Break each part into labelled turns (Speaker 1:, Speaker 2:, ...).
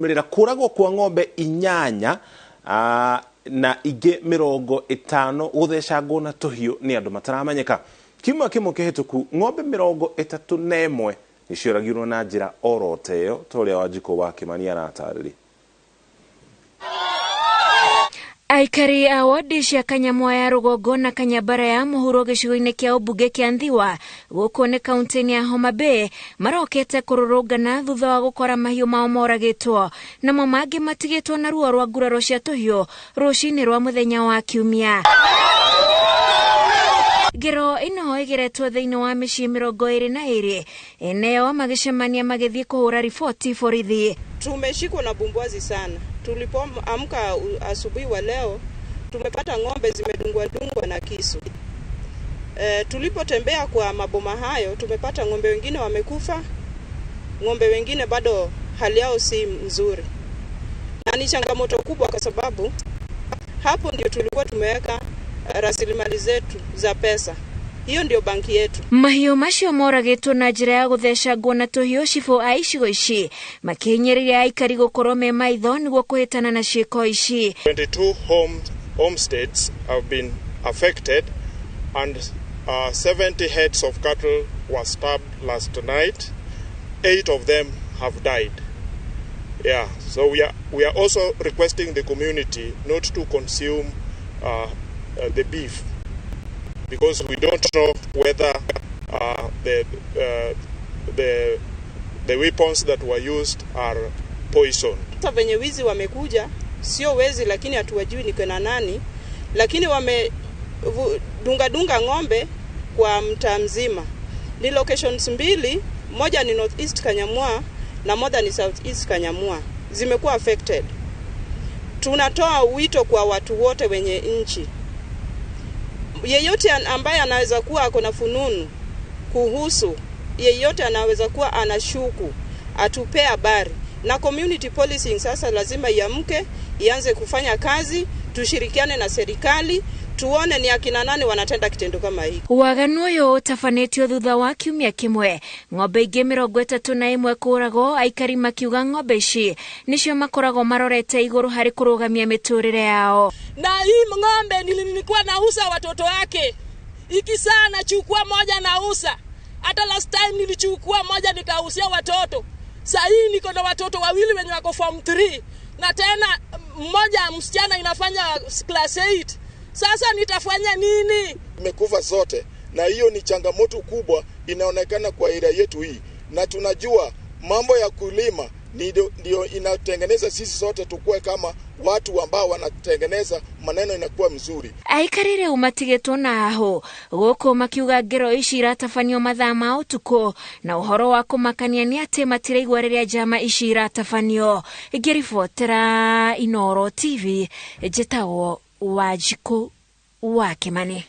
Speaker 1: Mirira kuragwo kwa ng'ombe inyanya na ige 50 guthecangwo na tuhiu ni andu mataramanyeka. Kimwe kihituku ng'ombe 31 nicioragirwo na njira oroteyo toria Wanjiko wa Kimani aratariri.
Speaker 2: Aikari a wadi cia Kanyamwa ya Rugongo na Kanyabara ya muhuro gicigo-ini kia ubunge kia Nthiwa guku ni kaunti ya Homa Bay marokete kururungana thutha wa gukora mahiu mao moragitwo na mangi matigitwo na ruo rwa nguraro cia tuhiu rucini rwa muthenya wa Kiumia. Gero ino igeretwo thiini wa micii 22 eneo magicemania magithie kuhura ripoti borithi.
Speaker 3: Tumeshikwa na bumbwazi sana. Tulipoamka asubuhi wa leo tumepata ng'ombe zimedungwa na kisu. Tulipotembea kwa maboma hayo tumepata ng'ombe wengine wamekufa, ng'ombe wengine bado hali yao si nzuri. Na ni changamoto kubwa kwa sababu hapo ndio tulikuwa tumeweka rasilimali zetu za pesa. Hiyo ndio banki yetu.
Speaker 2: Mahiu macio moragitwo na njira ya guthecangwo na tuhiu cibo aicigo ici makinyiriria aikari gukorwo me maitho niguo kuhitana na ciiko ici.
Speaker 4: 22 homesteads have been affected and 70 heads of cattle were stabbed last night. 8 of them have died. Yeah, so we are also requesting the community not to consume the beef, because we don't know whether the weapons that were used are poison.
Speaker 3: Sasa venye wizi wamekuja, sio wezi lakini hatuwajui ni kena nani, lakini dunga ng'ombe kwa mtaa mzima. Ni locations mbili, moja ni Northeast Kanyamwa na moja ni Southeast Kanyamwa. Zimekuwa affected. Tunatoa wito kwa watu wote wenye nchi. Yeyote ambaye anaweza kuwa ako na fununu kuhusu, yeyote anaweza kuwa anashuku, atupe habari. Na community policing sasa lazima iamke, ianze kufanya kazi, tushirikiane na serikali, tuone ni akina nani wanatenda kitendo kama hiki.
Speaker 2: Waganu uyu utafanitio thutha wa kiumia kimwe ng'ombe ingi 31 kuragwo, aikari makiuga ng'ombe ici nicio makoragwo marorete iguru hari kurugamia miturire yao.
Speaker 5: Na hii ng'ombe nilikuwa nauza watoto wake, iki sana chukua moja nauza, hata last time nilichukua moja nikausia watoto. Sasa hii niko na watoto wawili wenye wako form 3 na tena mmoja msichana inafanya class 8. Sasa nitafanya nini?
Speaker 4: Imekufa zote, na hiyo ni changamoto kubwa inaonekana kwa area yetu hii, na tunajua mambo ya kulima ndio inatengeneza sisi sote tukue kama watu ambao wanatengeneza maneno inakuwa mzuri.
Speaker 2: Aikarire umatigitwo na aho guku makiuga ngero ici iratafanio mathaa ma utuku, na uhoro wa kumakania ni ati matiraigua riria jama ici iratafanio. Ngiribotera Inooro TV, njitagwo Wanjiko wa Kimani.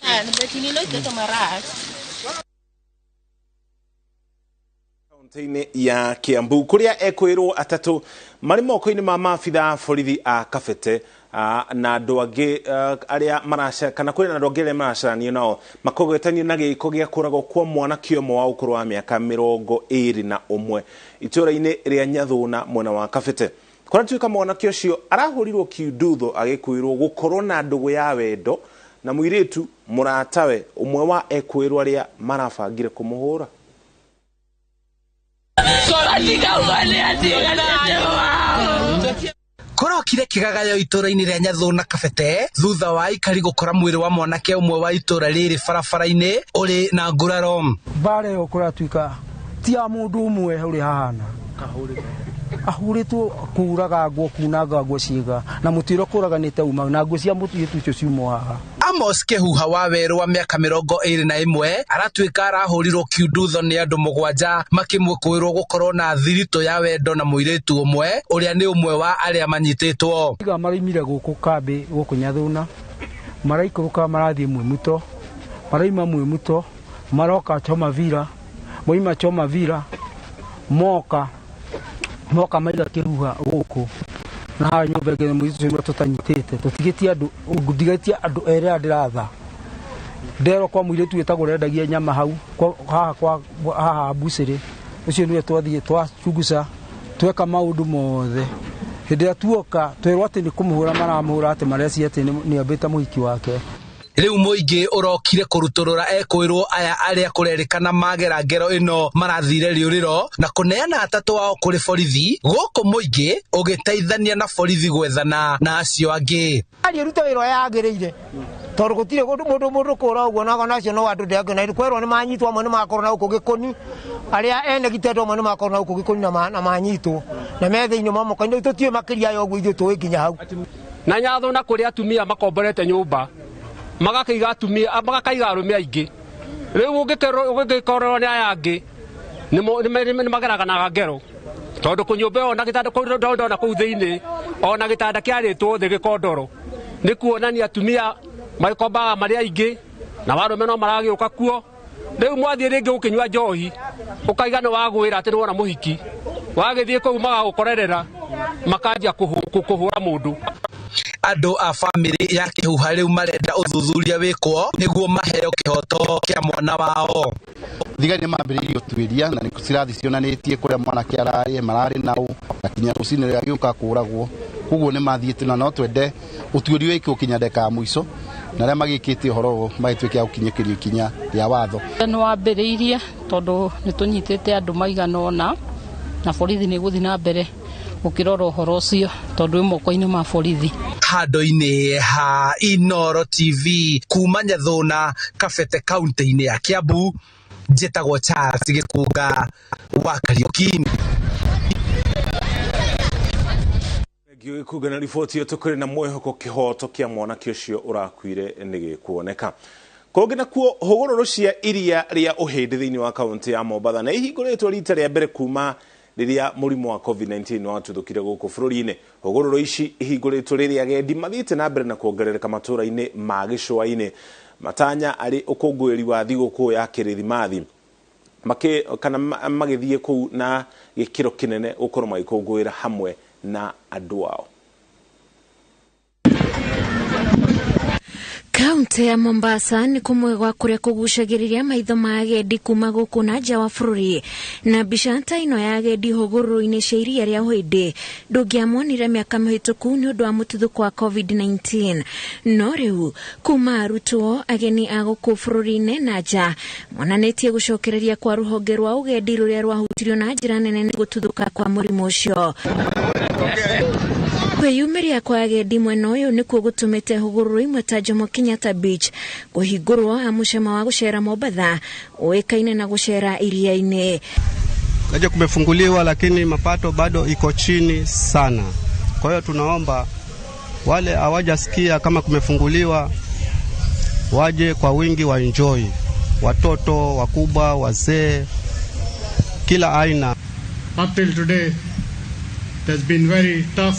Speaker 1: Kaunti-ini ya Kiambu kuria ekwirwo atatu mari moko-ini ma maabitha borithi a Kabete na andu angi aria marasha kana kwina andu angi aria maracanirio nao makogwetanio na giiko gia kuragwo kwa mwana kiomo wa ukuru wa miaka 21 itura-ini ria Nyathuna mwena wa Kabete. Kora tuika mwana kiocio arahurirwo kiudutho agikwirwo gukorwo na ndugu ya wendo na muiritu muratawe umwe wa ekwirwo aria marabangire kumuhura.
Speaker 6: Korokire kigagayo itura-ini ria Nyathuna Kabete thutha wa aikari gukora mwiri wa mwanake umwe wa itura riri barabara-ini uri na nguraro.
Speaker 7: Bare ukura tuika tia mundu umwe uri hahana ahuritwo kuraga ngwo kunaga ngwo ciiga na mutiro kuraganite uma na ngwo cia mutu yitu icio ciumo haha.
Speaker 6: Amos Kehuha wa weru wa miaka 21 aratuika arahurirwo kiudutho ni andu 7 makimwekwirwo gukorwo na thirito ya wendo na muiritu umwe uria ni umwe wa aria manyititwo.
Speaker 7: Iga maraimire guku kambi guku Nyathuna, maraikuruka marathie mwimuto, maraima mwimuto, maroka choma vira, moima choma vira, moka maiga Kehuha guku na ha nyumba ngene mwitu tutanyitite tutigitie andu ndigatie andu ere ndiratha ndero kwa mwiretu etagwo rendagia nyama hau haha buciri ucio niwe twathie twachunguca tweka maundu mothe Hĩndĩ atuoka twĩrwo atĩ nĩ kũmũhũra maramũhũra atĩ mareci atĩ nĩ ambĩte mũhiki wake.
Speaker 6: Riu muingi urokire kuruturura ekwirwo aya aria kurerikana magera ngero ino marathire riuriro na kuneana atatu wao kuri borithi guku muingi ugiteithania na borithi gwethana na acio angi
Speaker 8: ari ruta wiro yagiriire tondu gutire mundu kura uguo na acio no andu ndege na kwirwo ni manyitwo amwe ni makorwo na uku gikoni aria ene giteto amwe ni makorwo na uku gikoni na manyitwo na methe-ini mamoka-ini tutie makiria yo uguo ithu tuwikinya hau
Speaker 9: na nyatho na kuri atumia makomborete nyumba magakaiga atumia magakaiga arume aingi riu ungikorwo ni aya angi ni mageraga na ngero tondu kunyumba ona gitanda ndona kuu thiini ona gitanda kiaritwo thi gikondoro ni kuonania atumia maikombaga mari aingi na warume no maragiuka kuo riu mwathie ringi ukinywa njohi ukaiga ni wagwira ati wona muhiki wagithie kuu magagukorerera makanjia kuhura mundu
Speaker 6: andu a family ya kihuha riu marenda uthuthuria wikwo niguo maheo kihoto kia mwana wao
Speaker 10: thigari ni mambiririo twiria na nikirathi cionanitie kuria mwana kiararie marari nau akinya rucini ria giuka kuragwo kuguo ni mathiite na no twende utuirio iki ukinya ndeka mwiso na ria magikite horo magitwike ukinyikirio ikinya ria watho
Speaker 11: no wambiriirie tondu nitunyitite andu maiganona na borithi ni guthi na mbere ukirora uhoro ucio tondu moko-ini ma borithi
Speaker 6: hando-ini ha Inooro TV kuma Nyathuna Kabete kaunti-ini ya Kiambu njitagwo Charles Gikunga wa Kariuki.
Speaker 1: Gikunga na riboti tukuri na mwihoko kihoto kia mwanake ucio urakuire nigikuoneka. Konge nakuo hogororo cia iria ria uhindi thiini wa kaunti ya Mombatha na ihinguritwo rita ria mbere kuma riria murimu wa COVID-19 watuthukire guku bururi-ini. Hogororo ici ihinguritwo riria agendi mathiite na mbere na kuongerereka matura-ini ma gicua-ini matanya ari ukungwiri wa thiguku ya kirithimathi kana magithie kuu na gikiro kinene ukorwo magikungwira hamwe na andu ao.
Speaker 2: Kaunti ya Mombasa ni kumwe gwa kuria kugucagiriria maitho ma agendi kuma guku na nja wa bururi na mbica ta ino ya agendi hogororo-ini cia iria ria uhindi ndungiamonire miaka mihituku ni undu wa mututhuko wa COVID-19 no riu kuma arutwo ageni a guku bururi-ini na nja monanitie gucokereria kwa ruhonge rwa ugendi ruria rwahutirio na njira nene ni gututhuka kwa murimu ucio. Kwiyumiria kwa agendi mwena uyu nikuo gutumite hogororo imwe ta Jomo Kenyatta Beach kuhingurwo amucema wa gucera Mombatha uikaine na gucera iria-ini.
Speaker 12: Kaja kumefunguliwa lakini mapato bado iko chini sana. Kwa hiyo tunaomba wale hawajasikia kama kumefunguliwa waje kwa wingi wa enjoy. Watoto, wakubwa, wazee, kila aina.
Speaker 13: Up till today it has been very tough,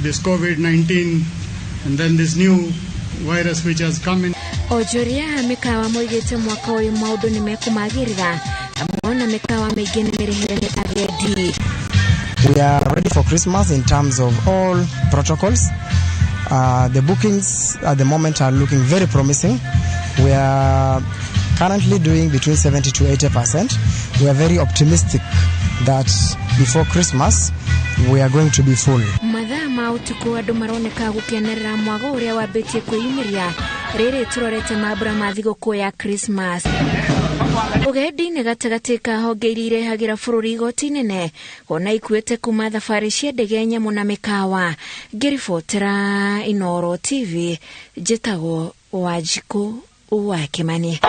Speaker 13: this COVID-19 and then this new virus which has come in.
Speaker 2: Ojoria mikawa moigete mwaka uyu maundu ni mekumagirira amona mikawa maingi ni mirihire ni agendi.
Speaker 14: We are ready for Christmas in terms of all protocols. The bookings at the moment are looking very promising. We are currently doing between 70 to 80%. We are very optimistic that before Christmas we are going to be full.
Speaker 2: Mathaa ma utuku andu maroneka gukenerera mwago uria wambitie kwiyumiria riri turorete mambura ma thiguku ya Christmas. Ugendi ni gatagati ka honge iria irehagira bururi igoti nene ona ikuite kuma thabari cia ndege nyamu na mikawa. Ngiribotera Inooro TV njitagwo Wanjiku wa Kimani.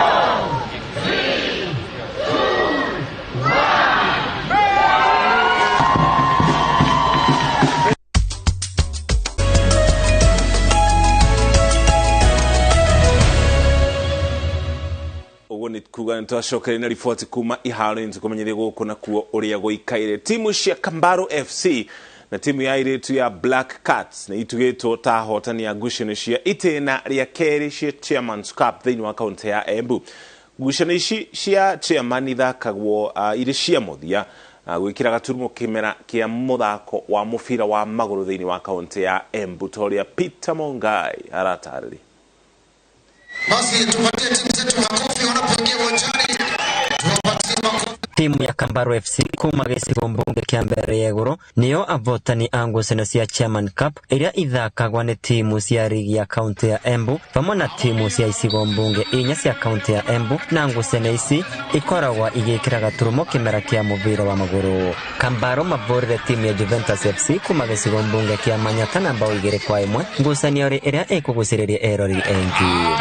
Speaker 1: Ni kuga ntwacokere na riboti kuma iharo ni tukumenyithia guku na kuo uria guikaire timu cia Kambaro FC na timu ya iritu ya Black Cats na itugitwo ta hotani ya ngucanio cia itena ria keri cia Chairman's Cup thiini wa kaunti ya Embu. Ngucanio ici cia chairman ithakagwo iri cia muthia gwikira gaturumo kimera kia muthako wa mufira wa maguru thiini wa kaunti ya Embu toria Peter Mongai aratariri.
Speaker 15: Basi tupatie timu zetu makofi wanapoingia uwanjani. Tuwapatie makofi. timu ya Kambaro FC kuma gicigo mbunge kia mbere ya iguru niyo avotani a ngucanio cia Chairman Cup iria ithakagwa ni timu cia ligi ya kaunti ya Embu vamwe na timu cia icigo mbunge inya cia kaunti ya Embu, na ngucanio ici ikoragwa igikira gaturumo kimera kia muvira wa maguru. Kambaro mavorire timu ya Juventus FC kuma gicigo mbunge kia Manyata na bao 2-1, ngucanio iria ikuguciriria erori engi.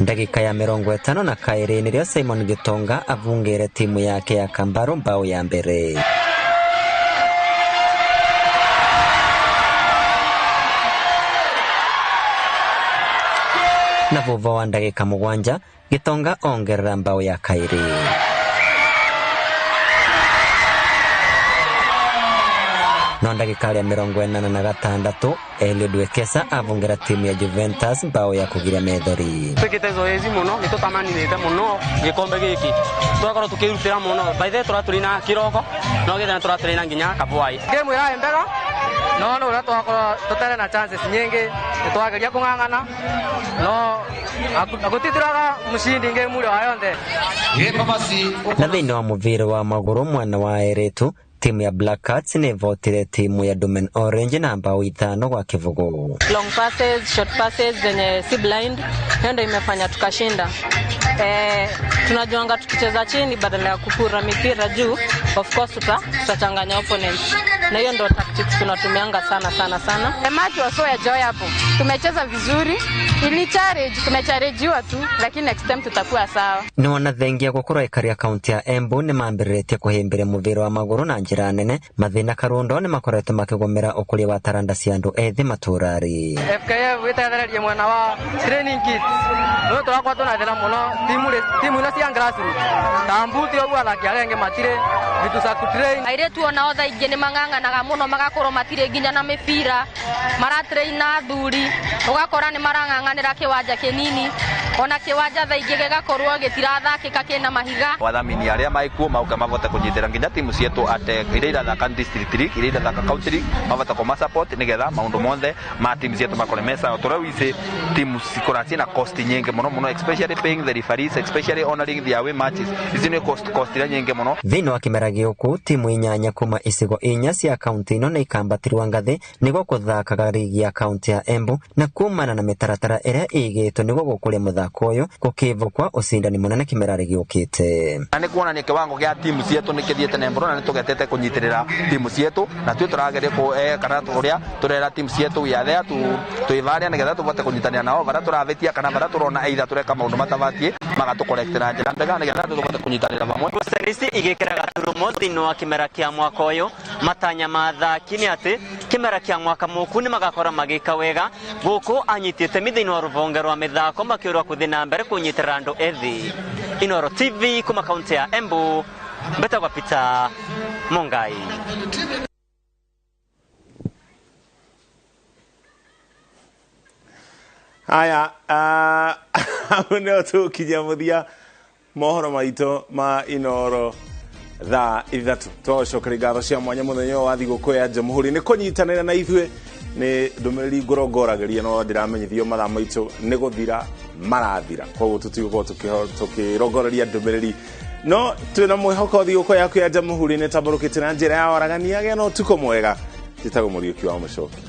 Speaker 15: Ndagika ya 52 nirio Simon Gitonga avungire timu yake ya Kambaro bao ya mbere. Na vuva wa ndagika 7 Gitonga ongerera bao ya kairi. No ndagika ya 46 Eliud Wekesa avungira timu ya Juventus bao ya kugira methori.
Speaker 16: Twikite zoezi muno nitutamanirite muno gikombe giki twakora tukirutira muno baithe turaturina kiroko no githana turaturina nginya kabwai game ya embega no ura twakora tutare na chances nyingi twageria kungangana no akutitiraga mushindi game ule wayonde.
Speaker 15: Na thini wa muvira wa maguru mwana wa eretu timu ya Black Cats ni votire timu ya Domain Orange na bao 5 kwa kivugo.
Speaker 11: Long passes, short passes zenye si blind ndio imefanya tukashinda. Tunajuanga tukicheza chini badala ya kupura mipira juu, of course tutachanganya opponents. Na hiyo ndio tactics tunatumianga sana.
Speaker 17: The match was so enjoyable. Tumecheza vizuri. Ili challenge, tumechallenge tu, lakini next time tutakuwa sawa.
Speaker 15: Ni wana thengia gukora ikaria kaunti ya Embu ni mambirite kuhimbira muvira wa maguru na njira nene. Mathina karundo ni makorete makigomera ukuria wa taranda cia andu ethi maturari.
Speaker 16: FKF witathararia mwana wa training kits. No turakwa tunathira muno timu ina cia grassroots. Tambuti ogwa thaki arenge matire vitu za kutrain.
Speaker 17: Aire tuona otha ingi ni manganganaga muno magakorwo matire nginya na mipira. Maratrain na thuri. Ugakora ni maranganganira kiwanja kinini. Ona kiwanja tha ingi gigakorwo gitirathakika kina mahiga.
Speaker 18: Wathamini aria maikuo mauka mavote kunyitira nginya timu cietu ate iria irathaka district league iria irathaka county league mavote kuma support nigetha maundu monthe ma timu cietu makore mesa tora wici timu cikorati na cost nyingi muno especially paying the referees, especially honoring the away matches. Ici ni cost ira nyingi muno.
Speaker 15: Thini wa kimera giuku timu inyanya kuma icigo inya cia kaunti ino ni ikambatirwa ngathi nigo kuthakaga ligi ya kaunti ya Embu, na kumana na mitaratara iria igitwo nigo gukuria muthako uyu gukivukwa ucindani munene kimera giukite.
Speaker 18: Ani kuonania kiwango gia timu cietu nikithiete na mbere na nitugetete kunyitirira timu cietu na twi turageria ku kana uria turera timu cietu ya thea tuivaria nigetha tuvote kunyitania nao bara turavetia kana bara turona aidha tureka maundu matavatie magatukorektera njira mbega nigetha tuvote kunyitanira vamwe.
Speaker 15: Service igikira gaturumo thini wa kimera kia mwaka uyu matanya mathaki ni ati kimera kia mwaka muku ni magakora magika wega guku anyitite mithini wa ruvonge rwa mithako makiurwa kuthina mbere kunyitirira andu ethi. Inooro TV kuma kaunti ya Embu, mbeta kwa Peter Mongai.
Speaker 1: Haya, ndio tukijamuthia mohoro maito ma Inooro thaa ithatu. Twacokera ngatho cia mwanya muthenya wa thigũkũ ya Jamhuri ni kunyitanira na ithue ni ndumiriri ngorogorageria no ndiramenyithio mathaa maitũ ni guthira marathira, koguo tutigũkorwo tukirogoreria ndumiriri no twina mwihoko thigũkũ yaku ya Jamhuri ni tamburukite na njira ya waragania. Gĩa no tuko mwega, njitagwo Mũriũki wa Mũcoki.